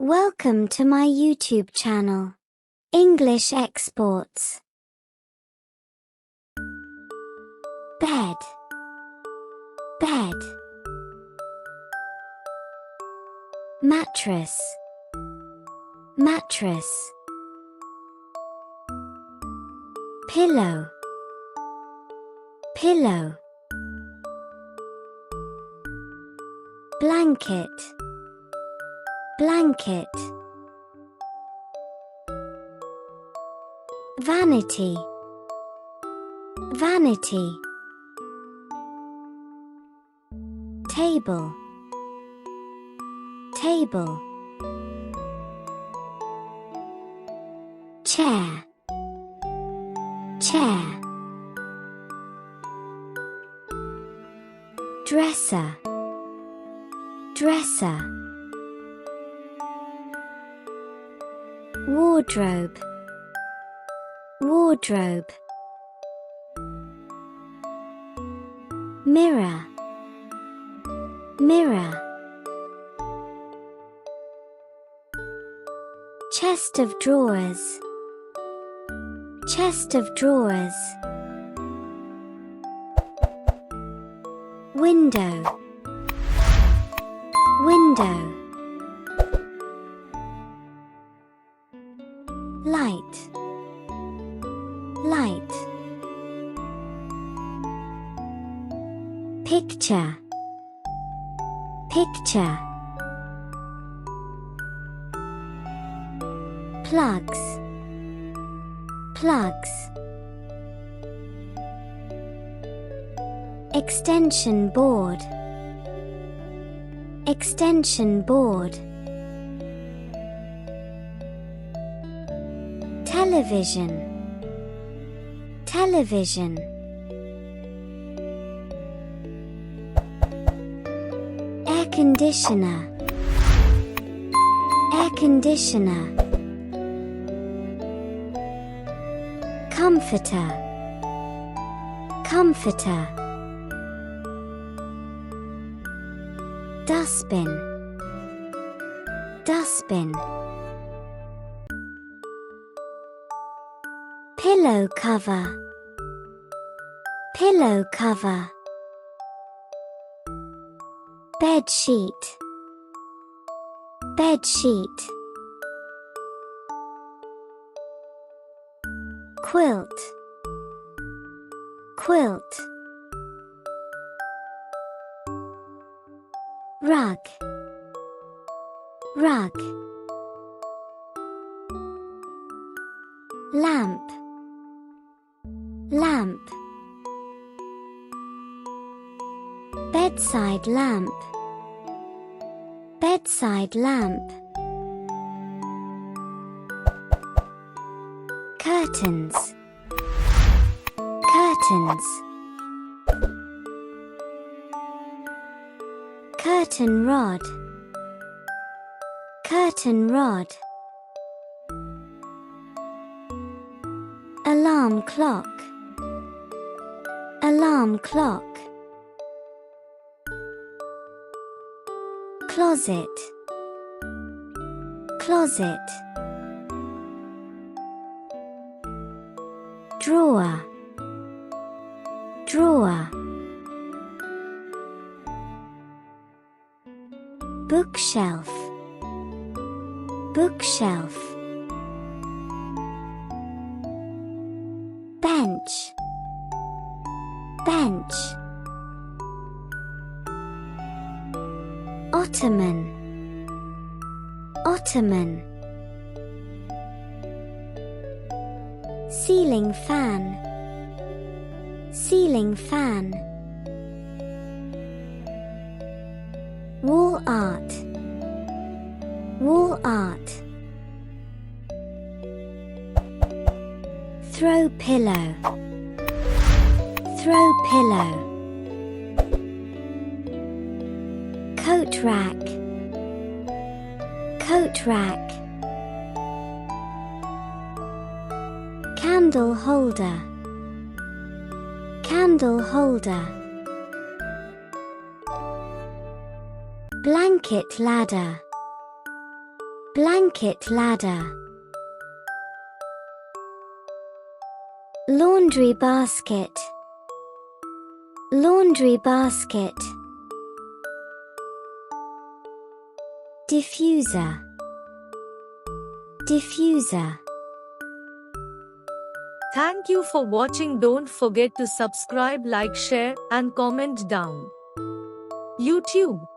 Welcome to my YouTube channel, English Exports. Bed, bed. Mattress, mattress. Pillow, pillow. Blanket, blanket. Vanity, vanity. Table, table. Chair, chair. Dresser, dresser. Wardrobe, wardrobe. Mirror, mirror. Chest of drawers, chest of drawers. Window, window. Light, light. Picture, picture. Plugs, plugs. Extension board, extension board. Television, television. Air conditioner, air conditioner. Comforter, comforter. Dustbin, dustbin. Pillow cover, pillow cover. Bed sheet, bed sheet. Quilt, quilt. Rug, rug. Lamp, lamp. Bedside lamp, bedside lamp. Curtains, curtains. Curtain rod, curtain rod. Alarm clock, alarm clock. Closet, closet. Drawer, drawer. Bookshelf, bookshelf. Bench, bench. Ottoman, ottoman. Ceiling fan, ceiling fan. Wall art, wall art. Throw pillow, throw pillow. Coat rack, coat rack. Candle holder, candle holder. Blanket ladder, Blanket ladder. Laundry basket. Laundry basket. Diffuser. Diffuser. Thank you for watching. Don't forget to subscribe, like, share, and comment down. YouTube.